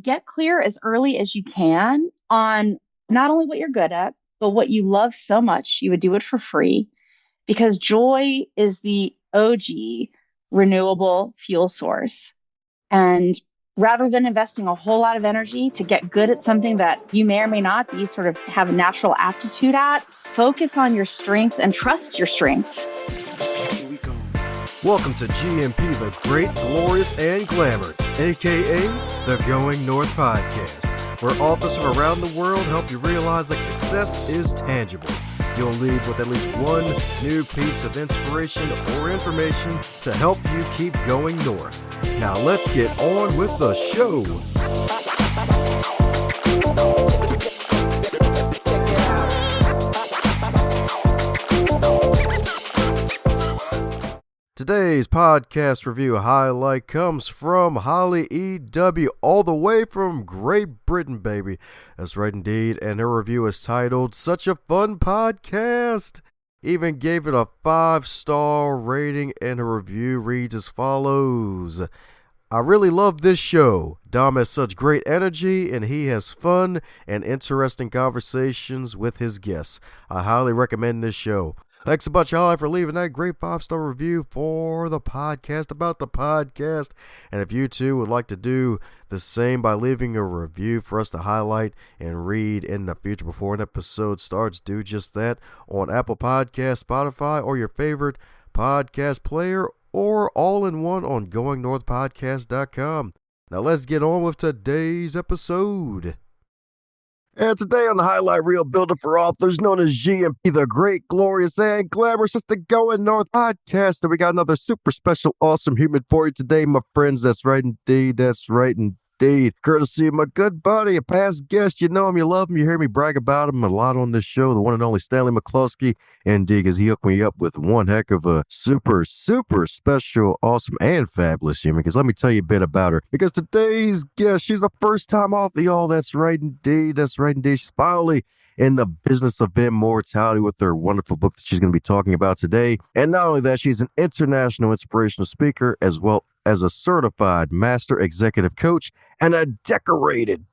get clear as early as you can on not only what you're good at, but what you love so much you would do it for free, because joy is the OG renewable fuel source. And rather than investing a whole lot of energy to get good at something that you may or may not be sort of have a natural aptitude at, focus on your strengths and trust your strengths. Here we go. Welcome to GMP, the Great, Glorious, and Glamorous, aka the Going North Podcast, where authors from around the world help you realize that success is tangible. You'll leave with at least one new piece of inspiration or information to help you keep going north. Now let's get on with the show. Today's podcast review highlight comes from Holly E.W. all the way from Great Britain, baby. That's right indeed, and her review is titled, Such a Fun Podcast. Even gave it a 5-star rating, and her review reads as follows. I really love this show. Dom has such great energy, and he has fun and interesting conversations with his guests. I highly recommend this show. Thanks a bunch, Holly, for leaving that great 5-star review for the podcast about the podcast. And if you too would like to do the same by leaving a review for us to highlight and read in the future before an episode starts, do just that on Apple Podcasts, Spotify, or your favorite podcast player, or all in one on goingnorthpodcast.com. Now let's get on with today's episode. And today on the highlight reel builder for authors known as GMP, the Great, Glorious, and Glamorous, it's the Going North Podcast. And we got another super special, awesome human for you today, my friends. That's right indeed. That's right indeed. Courtesy of my good buddy, a past guest. You know him, you love him, you hear me brag about him a lot on this show, the one and only Stanley McCluskey. Indeed, because he hooked me up with one heck of a super special, awesome, and fabulous human. Because let me tell you a bit about her. Because today's guest, she's a first-time author, y'all. That's right indeed. That's right indeed. She's finally in the business of immortality with her wonderful book that she's going to be talking about today. And not only that, she's an international inspirational speaker as well as a certified master executive coach and a decorated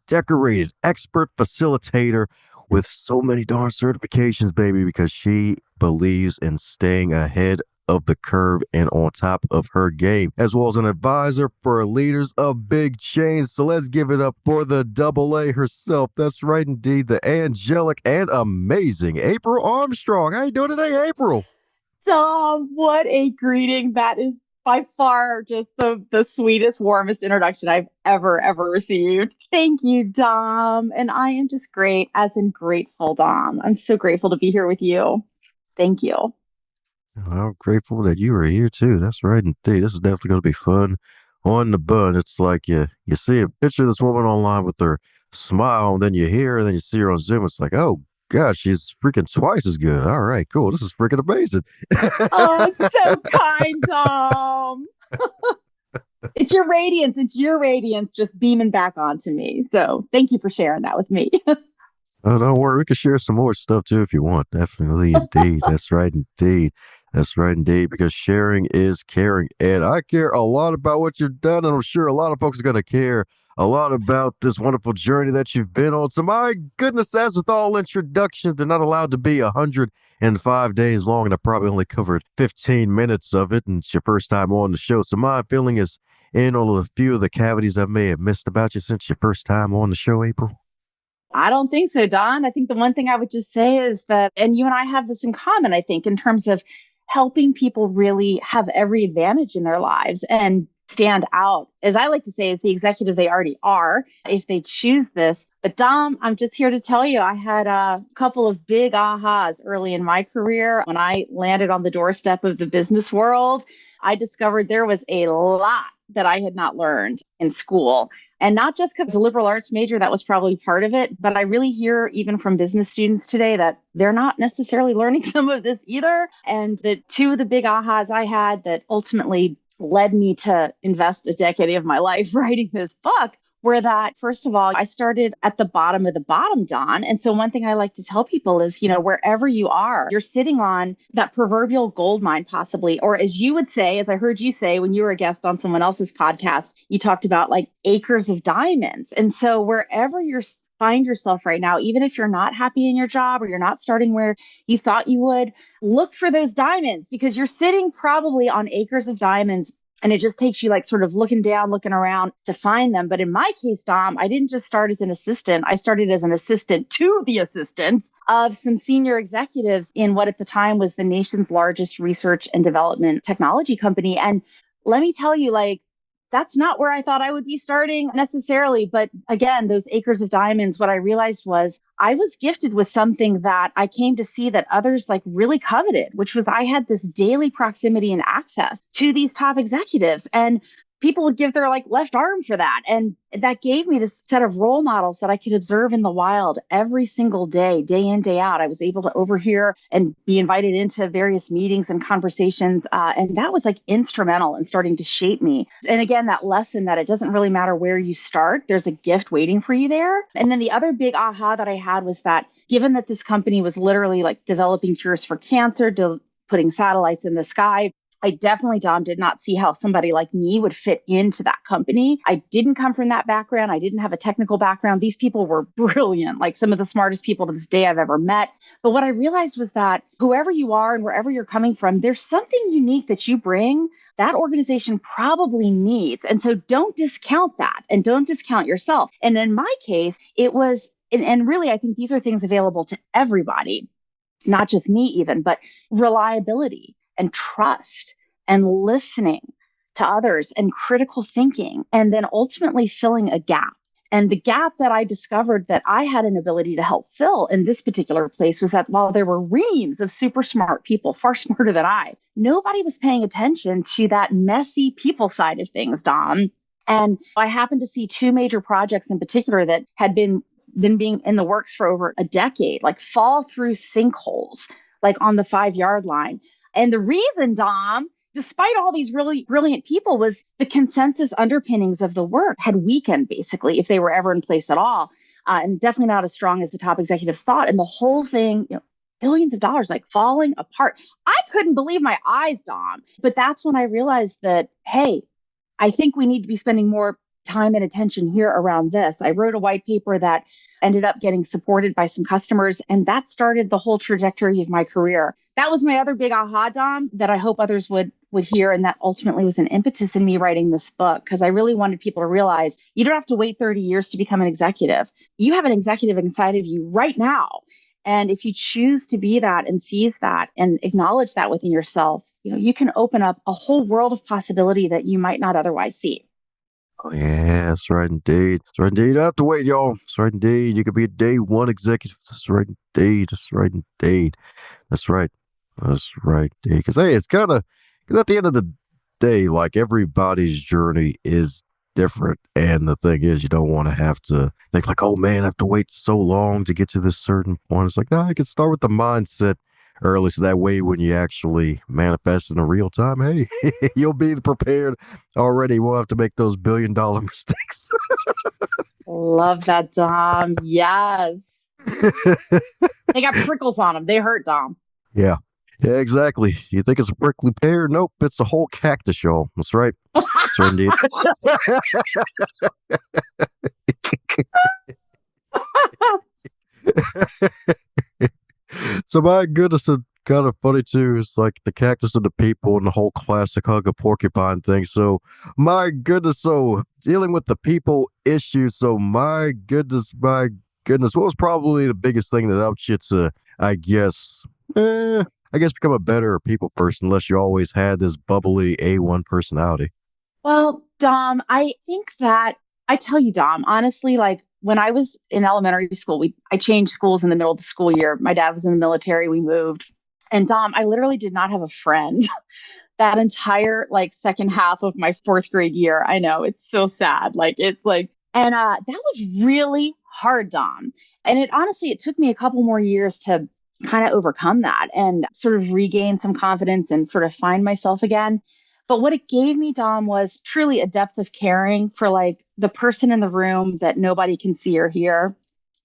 expert facilitator with so many darn certifications, baby, because she believes in staying ahead of the curve and on top of her game, as well as an advisor for leaders of big chains. So let's give it up for the double A herself. That's right indeed, the angelic and amazing April Armstrong. How you doing today, April? Dom, what a greeting. That is by far just the sweetest, warmest introduction I've ever received. Thank you, Dom. And I am just great, as in grateful, Dom. I'm so grateful to be here with you. Thank you. I'm grateful that you are here too. That's right indeed. This is definitely going to be fun on the bun. It's like you see a picture of this woman online with her smile, and then you hear her, and then you see her on Zoom. It's like, oh gosh, she's freaking twice as good. All right, cool. This is freaking amazing. Oh, so kind, Dom. It's your radiance. It's your radiance just beaming back onto me. So thank you for sharing that with me. Oh, don't worry. We can share some more stuff too if you want. Definitely, indeed. That's right, indeed. That's right, indeed. Because sharing is caring. And I care a lot about what you've done. And I'm sure a lot of folks are going to care a lot about this wonderful journey that you've been on. So my goodness, as with all introductions, they're not allowed to be 105 days long. And I probably only covered 15 minutes of it. And it's your first time on the show. So my feeling is in on a few of the cavities I may have missed about you since your first time on the show, April. I don't think so, Don. I think the one thing I would just say is that, and you and I have this in common, I think, in terms of helping people really have every advantage in their lives and stand out, as I like to say, as the executive they already are, if they choose this. But Dom, I'm just here to tell you, I had a couple of big ahas early in my career. When I landed on the doorstep of the business world, I discovered there was a lot that I had not learned in school. And not just because it's a liberal arts major, that was probably part of it, but I really hear even from business students today that they're not necessarily learning some of this either. And the two of the big ahas I had that ultimately led me to invest a decade of my life writing this book where that, first of all, I started at the bottom of the bottom, Don. And so one thing I like to tell people is, wherever you are, you're sitting on that proverbial gold mine, possibly. Or as you would say, as I heard you say when you were a guest on someone else's podcast, you talked about like acres of diamonds. And so wherever you're find yourself right now, even if you're not happy in your job or you're not starting where you thought you would, look for those diamonds because you're sitting probably on acres of diamonds. And it just takes you like sort of looking down, looking around to find them. But in my case, Dom, I didn't just start as an assistant. I started as an assistant to the assistants of some senior executives in what at the time was the nation's largest research and development technology company. And let me tell you, like, that's not where I thought I would be starting necessarily. But again, those acres of diamonds, what I realized was I was gifted with something that I came to see that others like really coveted, which was I had this daily proximity and access to these top executives. And people would give their like left arm for that. And that gave me this set of role models that I could observe in the wild every single day, day in, day out. I was able to overhear and be invited into various meetings and conversations. And that was like instrumental in starting to shape me. And again, that lesson that it doesn't really matter where you start, there's a gift waiting for you there. And then the other big aha that I had was that given that this company was literally like developing cures for cancer, putting satellites in the sky, I definitely, Dom, did not see how somebody like me would fit into that company. I didn't come from that background. I didn't have a technical background. These people were brilliant, like some of the smartest people to this day I've ever met. But what I realized was that whoever you are and wherever you're coming from, there's something unique that you bring that organization probably needs. And so don't discount that and don't discount yourself. And in my case, it was, and really, I think these are things available to everybody, not just me even, but reliability and trust and listening to others and critical thinking, and then ultimately filling a gap. And the gap that I discovered that I had an ability to help fill in this particular place was that while there were reams of super smart people, far smarter than I, nobody was paying attention to that messy people side of things, Dom. And I happened to see two major projects in particular that had been being in the works for over a decade, like fall through sinkholes, like on the 5-yard line. And the reason, Dom, despite all these really brilliant people, was the consensus underpinnings of the work had weakened, basically, if they were ever in place at all. And definitely not as strong as the top executives thought. And the whole thing, billions of dollars, like falling apart. I couldn't believe my eyes, Dom. But that's when I realized that, hey, I think we need to be spending more time and attention here around this. I wrote a white paper that ended up getting supported by some customers, and that started the whole trajectory of my career. That was my other big aha, Dom, that I hope others would hear, and that ultimately was an impetus in me writing this book, because I really wanted people to realize you don't have to wait 30 years to become an executive. You have an executive inside of you right now. And if you choose to be that and seize that and acknowledge that within yourself, you can open up a whole world of possibility that you might not otherwise see. Oh, yeah, that's right indeed. That's right indeed. You don't have to wait, y'all. That's right indeed. You could be a day one executive. That's right indeed. That's right indeed. That's right. That's right indeed. Because, hey, it's kind of, because at the end of the day, like everybody's journey is different. And the thing is, you don't want to have to think like, oh man, I have to wait so long to get to this certain point. It's like, no, I can start with the mindset early, so that way when you actually manifest in a real time, hey, you'll be prepared already. You won't have to make those $1 billion mistakes. Love that, Dom. Yes. They got prickles on them. They hurt, Dom. Yeah. Yeah, exactly. You think it's a prickly pear? Nope, it's a whole cactus, y'all. That's right. That's right indeed. So my goodness, it's kind of funny too. It's like the cactus and the people and the whole classic hug a porcupine thing. So my goodness, so dealing with the people issue. So my goodness, what was probably the biggest thing that helped you to, I guess become a better people person, unless you always had this bubbly A1 personality? Well, Dom, I think that I tell you, Dom, honestly, like when I was in elementary school, I changed schools in the middle of the school year. My dad was in the military. We moved. And Dom, I literally did not have a friend that entire like second half of my fourth grade year. I know it's so sad. Like it's like, and that was really hard, Dom. And it took me a couple more years to kind of overcome that and sort of regain some confidence and sort of find myself again. But what it gave me, Dom, was truly a depth of caring for like the person in the room that nobody can see or hear.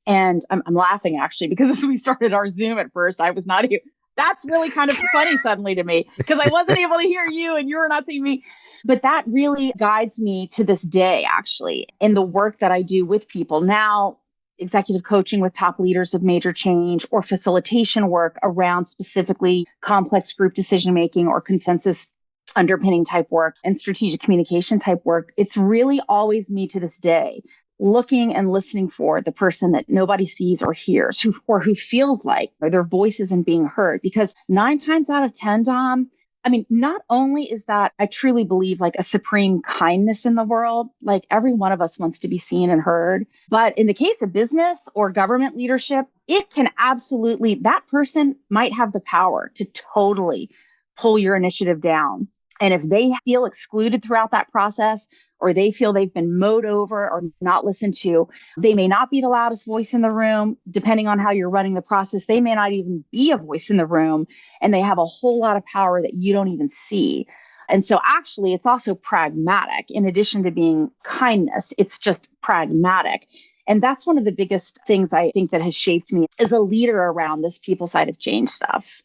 And I'm laughing actually because as we started our Zoom at first, I was not here. That's really kind of funny suddenly to me because I wasn't able to hear you and you were not seeing me. But that really guides me to this day, actually, in the work that I do with people. Now, executive coaching with top leaders of major change or facilitation work around specifically complex group decision making or consensus underpinning type work and strategic communication type work. It's really always me to this day looking and listening for the person that nobody sees or hears or who feels like or their voice isn't being heard. Because 9 times out of 10, Dom, I mean, not only is that I truly believe like a supreme kindness in the world, like every one of us wants to be seen and heard. But in the case of business or government leadership, it can absolutely, that person might have the power to totally pull your initiative down. And if they feel excluded throughout that process, or they feel they've been mowed over or not listened to, they may not be the loudest voice in the room. Depending on how you're running the process, they may not even be a voice in the room, and they have a whole lot of power that you don't even see. And so actually, it's also pragmatic. In addition to being kindness, it's just pragmatic. And that's one of the biggest things I think that has shaped me as a leader around this people side of change stuff.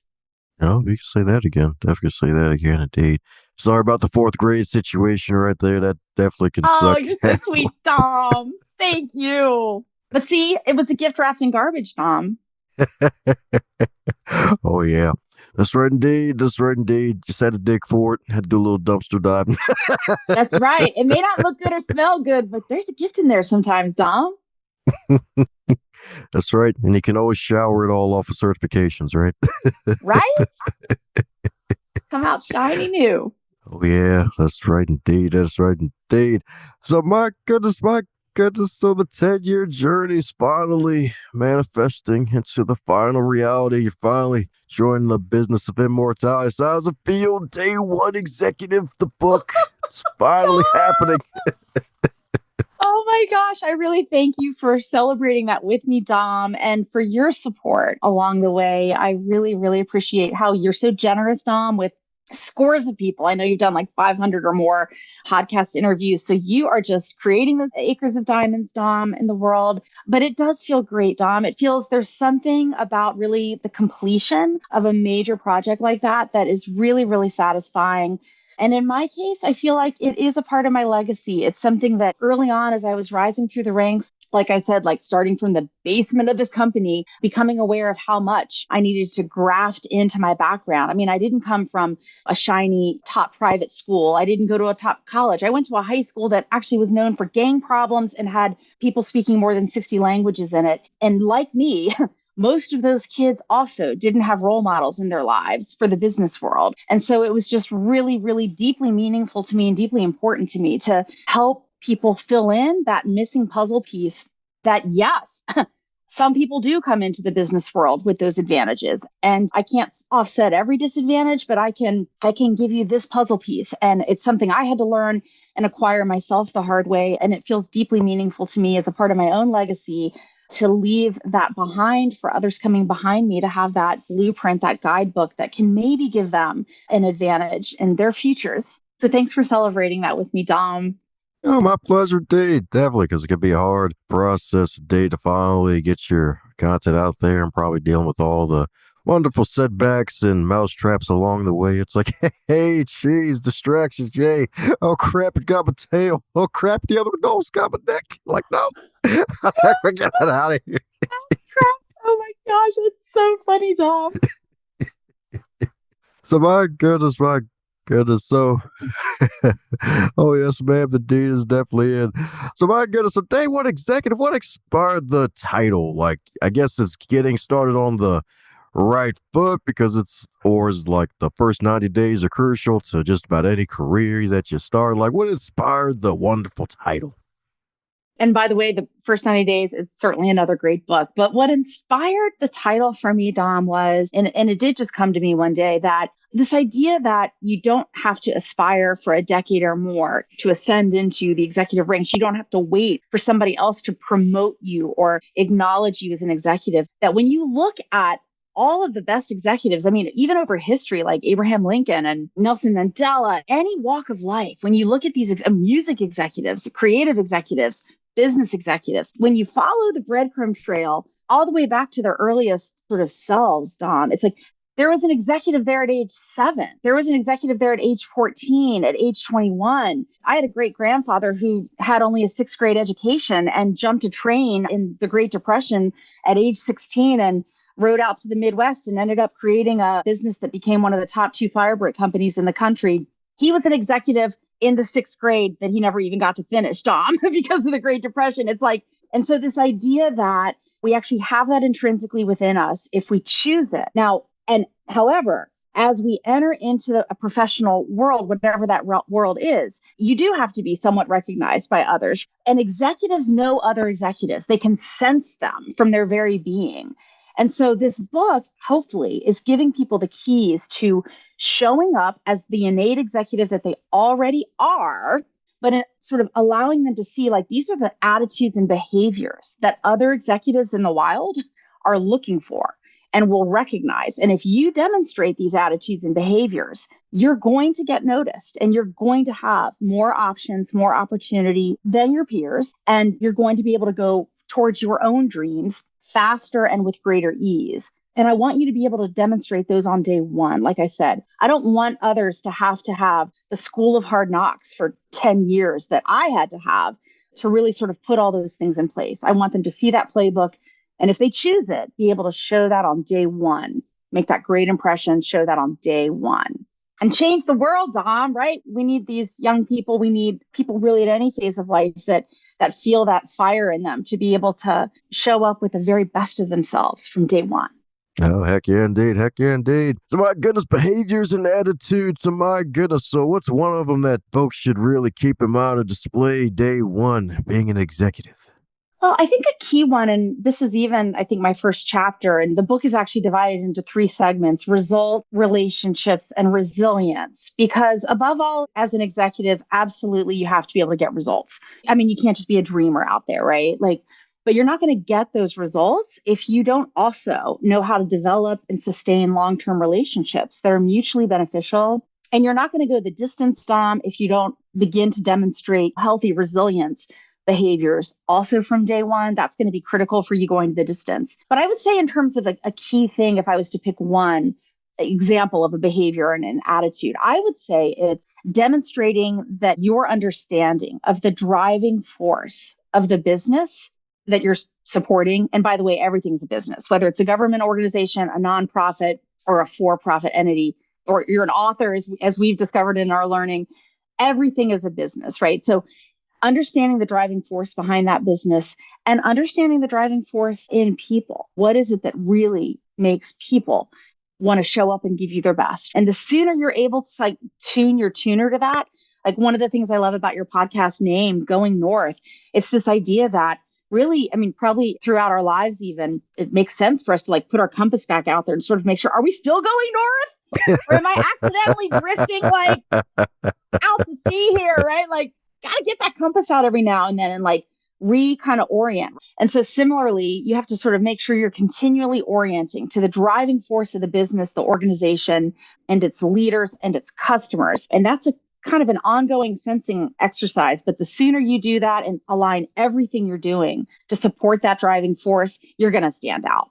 No, you can say that again. Definitely say that again, indeed. Sorry about the fourth grade situation right there. That definitely can Oh, suck. you're so sweet, Dom. Thank you. But see, it was a gift wrapped in garbage, Dom. Oh, yeah. That's right, indeed. That's right, indeed. Just had to dig for it. Had to do a little dumpster diving. That's right. It may not look good or smell good, but there's a gift in there sometimes, Dom. That's right. And you can always shower it all off of certifications, right? Right? Come out shiny new. Oh, yeah. That's right, indeed. That's right, indeed. So, my goodness. So, the 10-year journey is finally manifesting into the final reality. You're finally joining the business of immortality. So, how's it feel? Day one executive, the book. It's finally happening. Oh my gosh. I really thank you for celebrating that with me, Dom, and for your support along the way. I really, really appreciate how you're so generous, Dom, with scores of people. I know you've done like 500 or more podcast interviews. So you are just creating those acres of diamonds, Dom, in the world. But it does feel great, Dom. It feels there's something about really the completion of a major project like that that is really, really satisfying. And in my case, I feel like it is a part of my legacy. It's something that early on, as I was rising through the ranks, like I said, like starting from the basement of this company, becoming aware of how much I needed to graft into my background. I mean, I didn't come from a shiny top private school. I didn't go to a top college. I went to a high school that actually was known for gang problems and had people speaking more than 60 languages in it. And like me, most of those kids also didn't have role models in their lives for the business world. And so it was just really, really deeply meaningful to me and deeply important to me to help people fill in that missing puzzle piece that, yes, some people do come into the business world with those advantages. And I can't offset every disadvantage, but I can give you this puzzle piece. And it's something I had to learn and acquire myself the hard way. And it feels deeply meaningful to me as a part of my own legacy to leave that behind for others coming behind me to have that blueprint, that guidebook that can maybe give them an advantage in their futures. So thanks for celebrating that with me, Dom. Oh, my pleasure, indeed. Definitely, because it can be a hard process, indeed, to finally get your content out there and probably dealing with all the wonderful setbacks and mousetraps along the way. It's like, hey, geez, distractions, yay. Oh, crap, it got my tail. Oh, crap, the other nose got my neck. Like, no, get it out of here. Oh my gosh, it's so funny, Dom. So, my goodness. So, oh, yes, ma'am, the deed is definitely in. So, my goodness, so day one executive, what inspired the title? Like, I guess it's getting started on the right foot because or is like the first 90 days are crucial to just about any career that you start. Like, what inspired the wonderful title? And by the way, the first 90 days is certainly another great book. But what inspired the title for me, Dom, was, and it did just come to me one day, that this idea that you don't have to aspire for a decade or more to ascend into the executive ranks. You don't have to wait for somebody else to promote you or acknowledge you as an executive. That when you look at all of the best executives, I mean, even over history, like Abraham Lincoln and Nelson Mandela, any walk of life, when you look at these music executives, creative executives, business executives, when you follow the breadcrumb trail all the way back to their earliest sort of selves, Dom, it's like there was an executive there at age 7. There was an executive there at age 14, at age 21. I had a great grandfather who had only a 6th grade education and jumped a train in the Great Depression at age 16 and rode out to the Midwest and ended up creating a business that became one of the top 2 fire brick companies in the country. He was an executive in the 6th grade that he never even got to finish, Dom, because of the Great Depression. It's like, and so this idea that we actually have that intrinsically within us if we choose it. Now, and however, as we enter into a professional world, whatever that world is, you do have to be somewhat recognized by others. And executives know other executives. They can sense them from their very being. And so this book, hopefully, is giving people the keys to showing up as the innate executive that they already are, but sort of allowing them to see, like, these are the attitudes and behaviors that other executives in the wild are looking for and will recognize. And if you demonstrate these attitudes and behaviors, you're going to get noticed and you're going to have more options, more opportunity than your peers. And you're going to be able to go towards your own dreams faster and with greater ease. And I want you to be able to demonstrate those on day one. Like I said, I don't want others to have the school of hard knocks for 10 years that I had to have to really sort of put all those things in place. I want them to see that playbook. And if they choose it, be able to show that on day one, make that great impression, show that on day one. And change the world, Dom, right? We need these young people. We need people really at any phase of life that feel that fire in them to be able to show up with the very best of themselves from day one. Oh, heck yeah, indeed. Heck yeah, indeed. So, my goodness, behaviors and attitudes. So, my goodness. So, what's one of them that folks should really keep in mind or display day one being an executive? Well, I think a key one, and this is even, I think, my first chapter, and the book is actually divided into 3 segments: result, relationships, and resilience. Because above all, as an executive, absolutely, you have to be able to get results. I mean, you can't just be a dreamer out there, right? Like, but you're not going to get those results if you don't also know how to develop and sustain long-term relationships that are mutually beneficial. And you're not going to go the distance, Dom, if you don't begin to demonstrate healthy resilience behaviors also from day one. That's going to be critical for you going the distance. But I would say, in terms of a key thing, if I was to pick one example of a behavior and an attitude, I would say it's demonstrating that your understanding of the driving force of the business that you're supporting. And by the way, everything's a business, whether it's a government organization, a nonprofit, or a for-profit entity, or you're an author, as we've discovered in our learning, everything is a business, right? So understanding the driving force behind that business and understanding the driving force in people. What is it that really makes people want to show up and give you their best? And the sooner you're able to, like, tune your tuner to that, like one of the things I love about your podcast name, Going North, it's this idea that really, I mean, probably throughout our lives, even, it makes sense for us to, like, put our compass back out there and sort of make sure, are we still going north? Or am I accidentally drifting, like, out to sea here, right? Like, gotta get that compass out every now and then and, like, kind of orient. And so similarly, you have to sort of make sure you're continually orienting to the driving force of the business, the organization, and its leaders and its customers. And that's a kind of an ongoing sensing exercise. But the sooner you do that and align everything you're doing to support that driving force, you're going to stand out.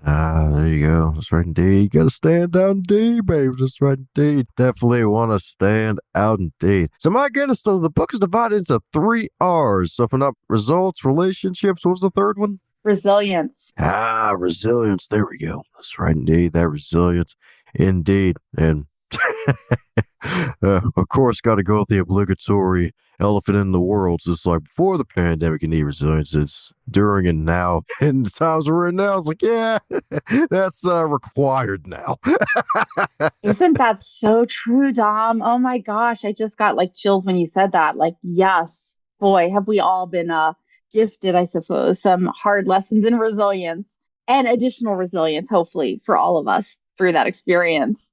Ah, there you go. That's right, indeed. You gotta stand out indeed, baby. That's right, indeed. Definitely want to stand out indeed. So, my goodness, so the book is divided into 3 R's. So, for not results, relationships, what was the third one? Resilience. Ah, resilience. There we go. That's right, indeed. That resilience, indeed. And of course, got to go with the obligatory elephant in the world. So it's like before the pandemic, you need resilience. It's during and now. And the times we're in now, it's like, yeah, that's required now. Isn't that so true, Dom? Oh my gosh, I just got, like, chills when you said that. Like, yes, boy, have we all been gifted, I suppose, some hard lessons in resilience and additional resilience, hopefully, for all of us through that experience.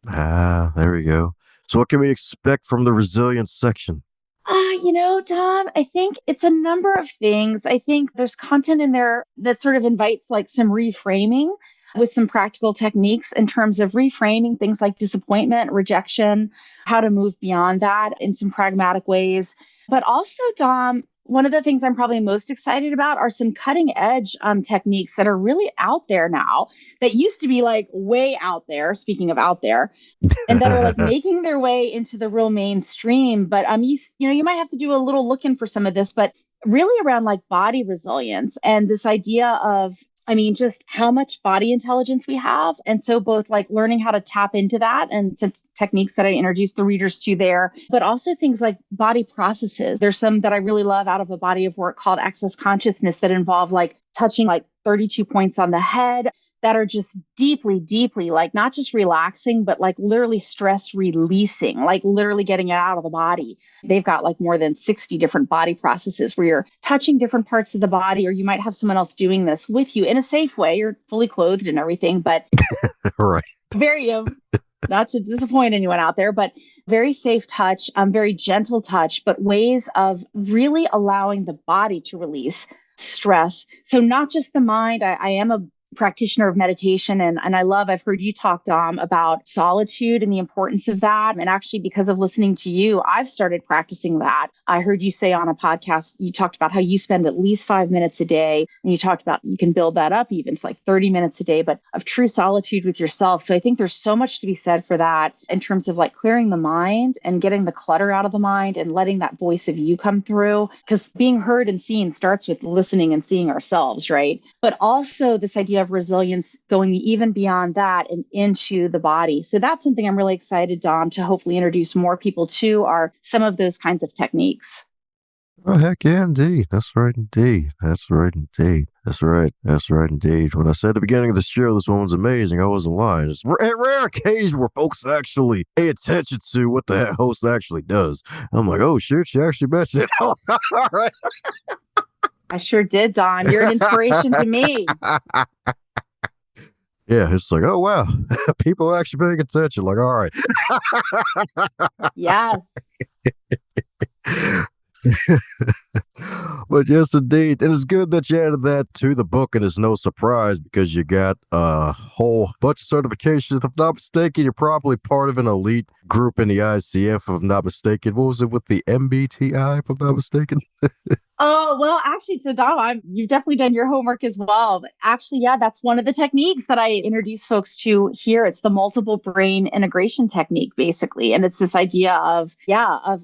Ah, there we go. So what can we expect from the resilience section? Tom, I think it's a number of things. I think there's content in there that sort of invites, like, some reframing. with some practical techniques in terms of reframing things like disappointment, rejection, how to move beyond that in some pragmatic ways. But also, Dom, one of the things I'm probably most excited about are some cutting edge techniques that are really out there now that used to be like way out there, speaking of out there, and that are like making their way into the real mainstream. But you might have to do a little looking for some of this, but really around like body resilience and this idea of just how much body intelligence we have. And so both like learning how to tap into that and some techniques that I introduced the readers to there, but also things like body processes. There's some that I really love out of a body of work called Access Consciousness that involve like touching like 32 points on the head that are just deeply, deeply like not just relaxing, but like literally stress releasing, like literally getting it out of the body. They've got like more than 60 different body processes where you're touching different parts of the body, or you might have someone else doing this with you in a safe way. You're fully clothed and everything, but Right. very, not to disappoint anyone out there, but very safe touch, very gentle touch, but ways of really allowing the body to release stress. So not just the mind. I am a practitioner of meditation. And I've heard you talk, Dom, about solitude and the importance of that. And actually, because of listening to you, I've started practicing that. I heard you say on a podcast, you talked about how you spend at least 5 minutes a day. And you talked about you can build that up even to like 30 minutes a day, but of true solitude with yourself. So I think there's so much to be said for that in terms of like clearing the mind and getting the clutter out of the mind and letting that voice of you come through. Because being heard and seen starts with listening and seeing ourselves, right? But also this idea of resilience going even beyond that and into the body. So that's something I'm really excited, Dom, to hopefully introduce more people to are some of those kinds of techniques. Oh, heck yeah, indeed. That's right, indeed. That's right, indeed. That's right. That's right, indeed. When I said at the beginning of the show, this woman's amazing, I wasn't lying. It's a rare occasion where folks actually pay attention to what the host actually does. I'm like, oh, shit, she actually mentioned it. All right. I sure did, Dom. You're an inspiration to me. Yeah, it's like, oh, wow. People are actually paying attention. Like, all right. Yes. But yes, indeed. And it's good that you added that to the book, and it's no surprise because you got a whole bunch of certifications. If I'm not mistaken, you're probably part of an elite group in the ICF, if I'm not mistaken. What was it with the MBTI, if I'm not mistaken? Oh, well, actually, so Dom, you've definitely done your homework as well. But actually, yeah, that's one of the techniques that I introduce folks to here. It's the multiple brain integration technique, basically. And it's this idea of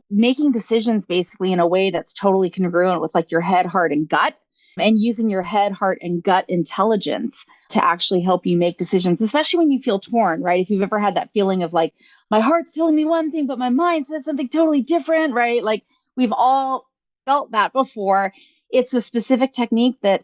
making decisions basically in a way that's totally congruent with like your head, heart, and gut, and using your head, heart, and gut intelligence to actually help you make decisions, especially when you feel torn, right? If you've ever had that feeling of like, my heart's telling me one thing, but my mind says something totally different, right? Like we've all felt that before. It's a specific technique that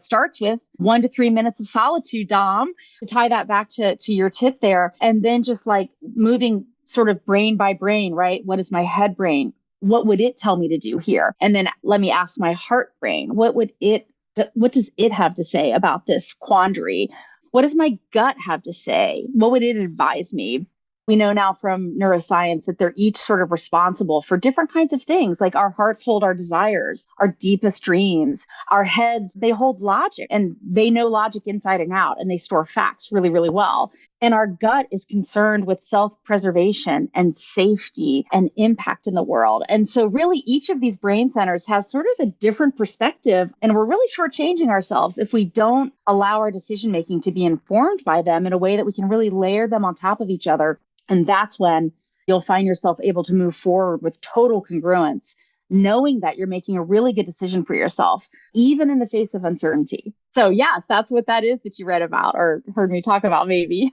starts with 1 to 3 minutes of solitude, Dom, to tie that back to your tip there. And then just like moving sort of brain by brain, right? What is my head brain? What would it tell me to do here? And then let me ask my heart brain, what does it have to say about this quandary? What does my gut have to say? What would it advise me? We know now from neuroscience that they're each sort of responsible for different kinds of things. Like our hearts hold our desires, our deepest dreams. Our heads, they hold logic and they know logic inside and out, and they store facts really, really well. And our gut is concerned with self-preservation and safety and impact in the world. And so really each of these brain centers has sort of a different perspective. And we're really shortchanging ourselves if we don't allow our decision making to be informed by them in a way that we can really layer them on top of each other. And that's when you'll find yourself able to move forward with total congruence, knowing that you're making a really good decision for yourself, even in the face of uncertainty. So yes, that's what that is that you read about or heard me talk about maybe.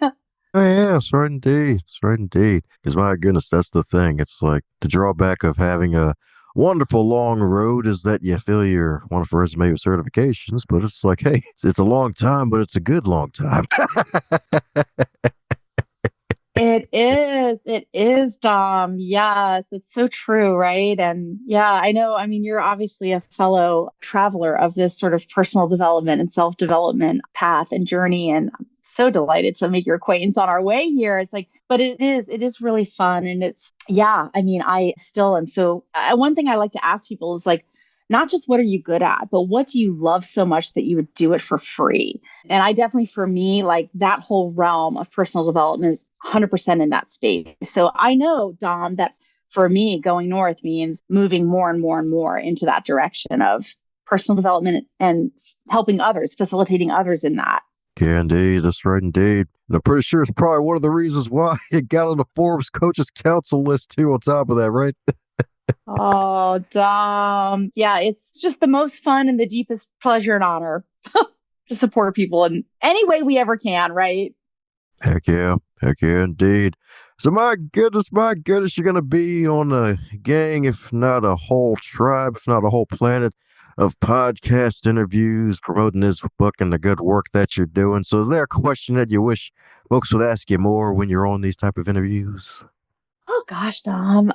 Oh, yeah, it's right indeed. It's right indeed. Because my goodness, that's the thing. It's like the drawback of having a wonderful long road is that you fill your wonderful resume with certifications, but it's like, hey, it's a long time, but it's a good long time. It is, Dom. Yes, it's so true, right? And yeah, I know. I mean, you're obviously a fellow traveler of this sort of personal development and self-development path and journey. And I'm so delighted to make your acquaintance on our way here. It's like, but it is really fun. And it's, yeah, I mean, I still am. So one thing I like to ask people is like, not just what are you good at, but what do you love so much that you would do it for free? And I definitely, for me, like that whole realm of personal development is 100% in that space. So I know, Dom, that for me, going north means moving more and more and more into that direction of personal development and helping others, facilitating others in that. Yeah, indeed. That's right, indeed. And I'm pretty sure it's probably one of the reasons why it got on the Forbes Coaches Council list, too, on top of that, right? Oh, Dom. Yeah, it's just the most fun and the deepest pleasure and honor to support people in any way we ever can, right? Heck yeah, indeed. So my goodness, you're gonna be on a gang, if not a whole tribe, if not a whole planet of podcast interviews promoting this book and the good work that you're doing. So is there a question that you wish folks would ask you more when you're on these type of interviews? Oh gosh, Dom.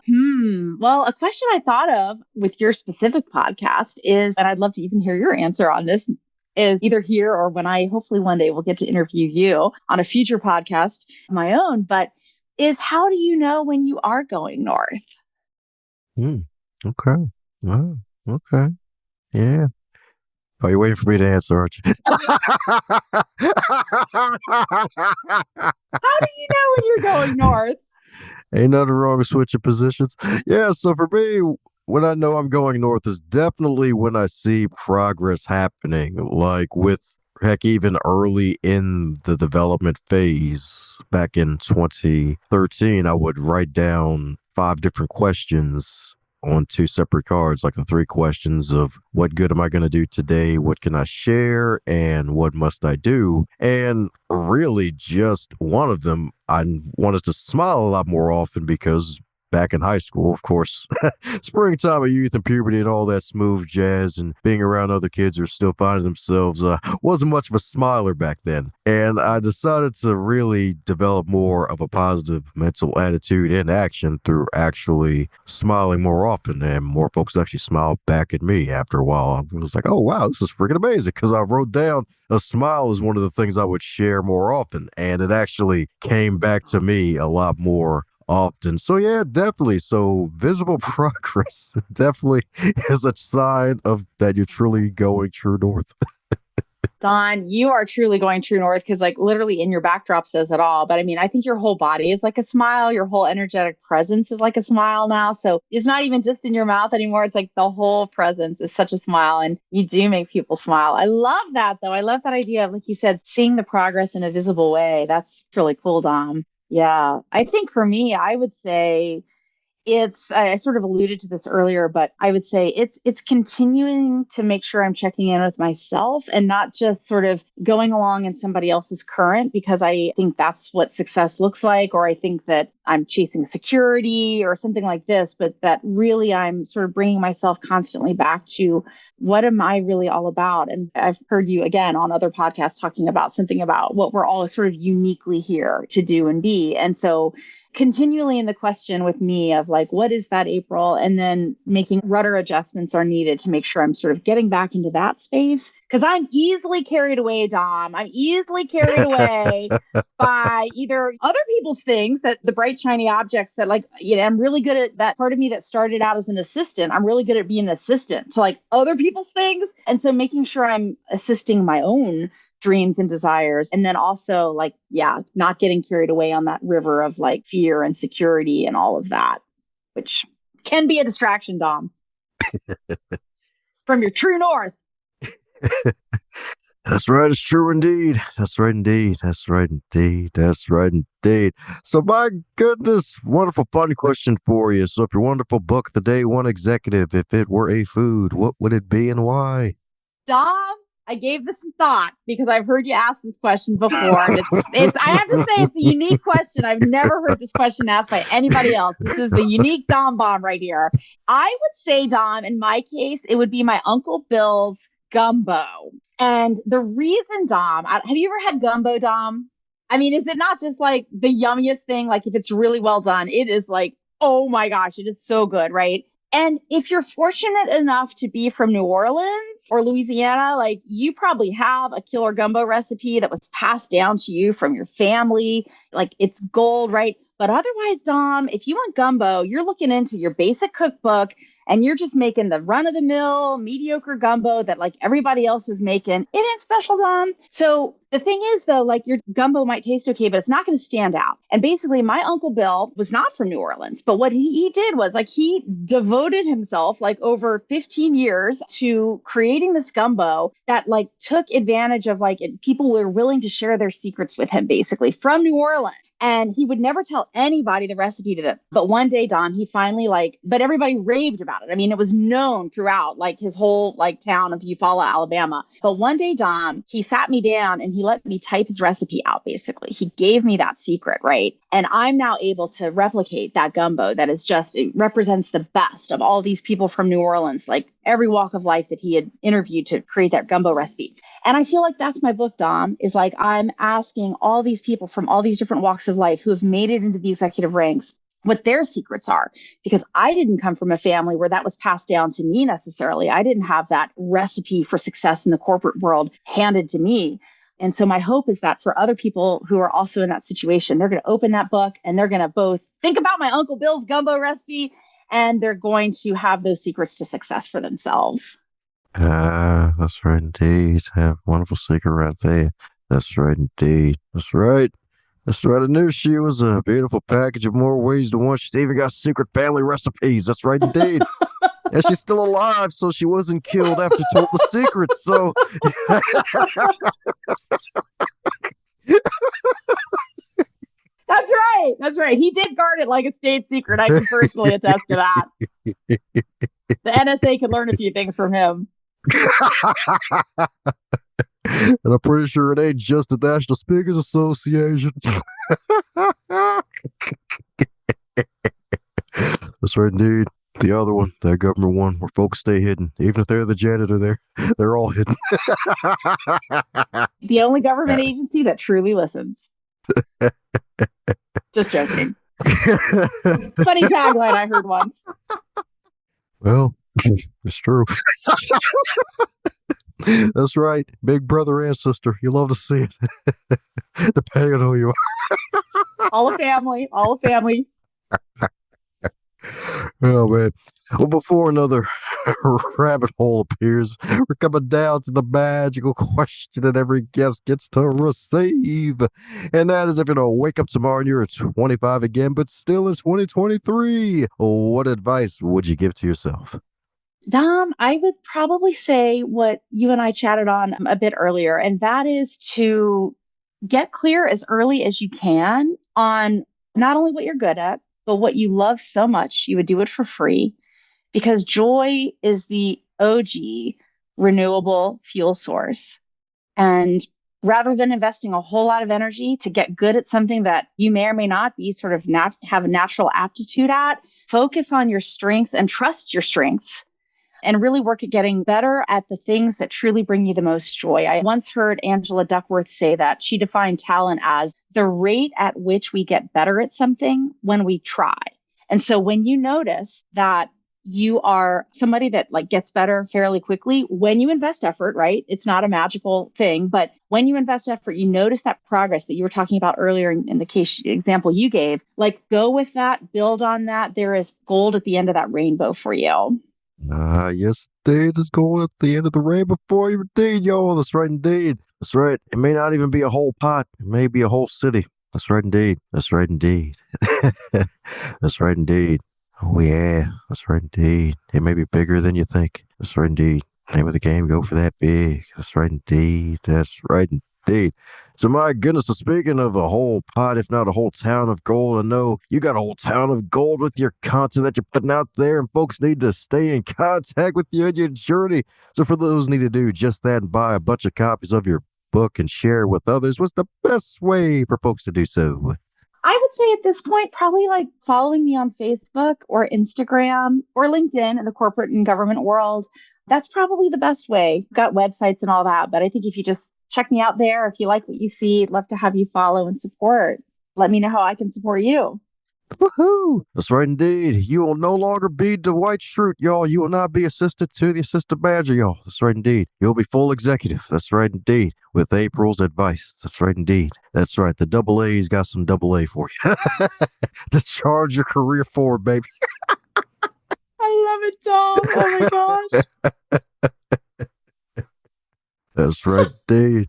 Well, a question I thought of with your specific podcast is, and I'd love to even hear your answer on this, is either here or when I hopefully one day will get to interview you on a future podcast of my own, but is how do you know when you are going north? Hmm. Okay. Wow. Okay. Yeah. Oh, you're waiting for me to answer, aren't you? How do you know when you're going north? Ain't nothing wrong with switching positions. Yeah, so for me, when I know I'm going north is definitely when I see progress happening, like with heck, even early in the development phase. Back in 2013, I would write down 5 different questions on 2 separate cards, like the 3 questions of what good am I going to do today? What can I share? And what must I do? And really, just one of them, I wanted to smile a lot more often because back in high school, of course, springtime of youth and puberty and all that smooth jazz and being around other kids who are still finding themselves, wasn't much of a smiler back then. And I decided to really develop more of a positive mental attitude and action through actually smiling more often. And more folks actually smiled back at me after a while. I was like, oh, wow, this is freaking amazing. Because I wrote down a smile is one of the things I would share more often. And it actually came back to me a lot more often. So yeah, definitely. So visible progress definitely is a sign of that you're truly going true north. Don, you are truly going true north because, like, literally in your backdrop says it all. But I mean, I think your whole body is like a smile. Your whole energetic presence is like a smile now. So it's not even just in your mouth anymore. It's like the whole presence is such a smile, and you do make people smile. I love that, though. I love that idea of, like you said, seeing the progress in a visible way. That's really cool, Dom. Yeah. I think for me, I would say I sort of alluded to this earlier, but I would say it's continuing to make sure I'm checking in with myself and not just sort of going along in somebody else's current, because I think that's what success looks like, or I think that I'm chasing security or something like this, but that really I'm sort of bringing myself constantly back to what am I really all about? And I've heard you again on other podcasts talking about something about what we're all sort of uniquely here to do and be. And so continually in the question with me of like, what is that, April? And then making rudder adjustments are needed to make sure I'm sort of getting back into that space. Because I'm easily carried away, Dom. I'm easily carried away by either other people's things, that the bright, shiny objects that, like, you know, I'm really good at that part of me that started out as an assistant. I'm really good at being an assistant to like other people's things. And so making sure I'm assisting my own dreams and desires. And then also, like, yeah, not getting carried away on that river of like fear and security and all of that, which can be a distraction, Dom, from your true north. That's right. It's true indeed. That's right indeed. That's right indeed. That's right indeed. So, my goodness, wonderful, fun question for you. So, if your wonderful book, The Day One Executive, if it were a food, what would it be and why? Dom, I gave this some thought because I've heard you ask this question before. And it's I have to say it's a unique question. I've never heard this question asked by anybody else. This is the unique Dom bomb right here. I would say, Dom, in my case, it would be my Uncle Bill's gumbo. And the reason, Dom, have you ever had gumbo, Dom? I mean, is it not just like the yummiest thing? Like, if it's really well done, it is like, oh my gosh, it is so good, right? And if you're fortunate enough to be from New Orleans or Louisiana, like, you probably have a killer gumbo recipe that was passed down to you from your family. Like, it's gold, right? But otherwise, Dom, if you want gumbo, you're looking into your basic cookbook and you're just making the run of the mill, mediocre gumbo that like everybody else is making. It ain't special, Dom. So the thing is, though, like your gumbo might taste okay, but it's not going to stand out. And basically, my Uncle Bill was not from New Orleans, but what he did was like he devoted himself like over 15 years to creating this gumbo that like took advantage of like people were willing to share their secrets with him, basically from New Orleans. And he would never tell anybody the recipe to them. But one day, Dom, he finally but everybody raved about it. I mean, it was known throughout like his whole like town of Eufaula, Alabama. But one day, Dom, he sat me down and he let me type his recipe out, basically. He gave me that secret, right? And I'm now able to replicate that gumbo that is just, it represents the best of all these people from New Orleans, like every walk of life that he had interviewed to create that gumbo recipe. And I feel like that's my book, Dom, is like I'm asking all these people from all these different walks of life who have made it into the executive ranks what their secrets are. Because I didn't come from a family where that was passed down to me necessarily. I didn't have that recipe for success in the corporate world handed to me. And so my hope is that for other people who are also in that situation, they're going to open that book and they're going to both think about my Uncle Bill's gumbo recipe and they're going to have those secrets to success for themselves. That's right indeed. Have a wonderful secret right there. That's right indeed. That's right. That's right. I knew she was a beautiful package of more ways than one. She's even got secret family recipes. That's right indeed. And she's still alive, so she wasn't killed after told the secret. So That's right. That's right. He did guard it like a state secret. I can personally attest to that. The NSA could learn a few things from him. And I'm pretty sure it ain't just the National Speakers Association. That's right, indeed. The other one, that government one, where folks stay hidden. Even if they're the janitor there, they're all hidden. The only government agency that truly listens. Just joking. Funny tagline I heard once. Well, it's true. That's right. Big brother and sister. You love to see it. Depending on who you are. All a family. All a family. Oh, man. Well, before another rabbit hole appears, we're coming down to the magical question that every guest gets to receive. And that is if you don't wake up tomorrow and you're at 25 again, but still in 2023, what advice would you give to yourself? Dom, I would probably say what you and I chatted on a bit earlier, and that is to get clear as early as you can on not only what you're good at, but what you love so much, you would do it for free because joy is the OG renewable fuel source. And rather than investing a whole lot of energy to get good at something that you may or may not be sort of have a natural aptitude at, focus on your strengths and trust your strengths and really work at getting better at the things that truly bring you the most joy. I once heard Angela Duckworth say that she defined talent as the rate at which we get better at something when we try. And so when you notice that you are somebody that like gets better fairly quickly, when you invest effort, right? It's not a magical thing, but when you invest effort, you notice that progress that you were talking about earlier in the case example you gave, like go with that, build on that. There is gold at the end of that rainbow for you. Yes, indeed. It's going at the end of the rainbow for you, indeed, y'all. That's right, indeed. That's right. It may not even be a whole pot. It may be a whole city. That's right, indeed. That's right, indeed. That's right, indeed. Oh, yeah. That's right, indeed. It may be bigger than you think. That's right, indeed. Name of the game, go for that big. That's right, indeed. That's right, indeed. So, my goodness, so speaking of a whole pot, if not a whole town of gold, I know you got a whole town of gold with your content that you're putting out there, and folks need to stay in contact with you and your journey. So, for those who need to do just that and buy a bunch of copies of your book and share it with others, what's the best way for folks to do so? I would say at this point, probably like following me on Facebook or Instagram or LinkedIn in the corporate and government world. That's probably the best way. Got websites and all that. But I think if you just check me out there, if you like what you see, I'd love to have you follow and support. Let me know how I can support you. Woohoo! That's right indeed. You will no longer be the white shirt, y'all. You will not be assistant to the assistant manager, y'all. That's right indeed. You'll be full executive. That's right indeed. With April's advice. That's right indeed. That's right. The double A's got some double A for you. To charge your career forward, baby. I love it, Dom. Oh my gosh. That's right indeed.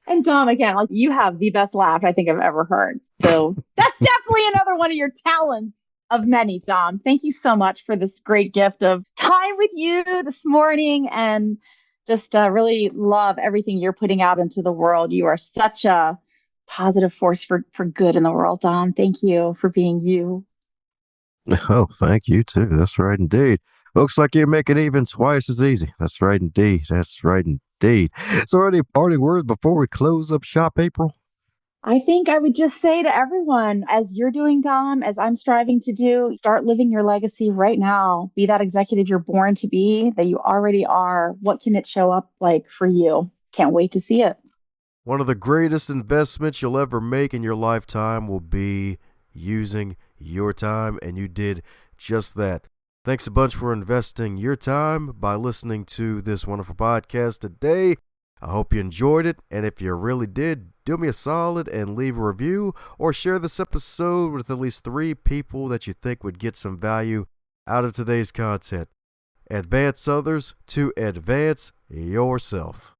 And Dom, again, like you have the best laugh I think I've ever heard. So that's definitely another one of your talents of many, Dom. Thank you so much for this great gift of time with you this morning and just really love everything you're putting out into the world. You are such a positive force for good in the world, Dom. Thank you for being you. Oh, thank you too. That's right indeed. Looks like you make it even twice as easy. That's right indeed. That's right indeed. So, any parting words before we close up shop, April? I think I would just say to everyone, as you're doing, Dom, as I'm striving to do, start living your legacy right now. Be that executive you're born to be, that you already are. What can it show up like for you? Can't wait to see it. One of the greatest investments you'll ever make in your lifetime will be using your time, and you did just that. Thanks a bunch for investing your time by listening to this wonderful podcast today. I hope you enjoyed it, and if you really did, do me a solid and leave a review or share this episode with at least 3 people that you think would get some value out of today's content. Advance others to advance yourself.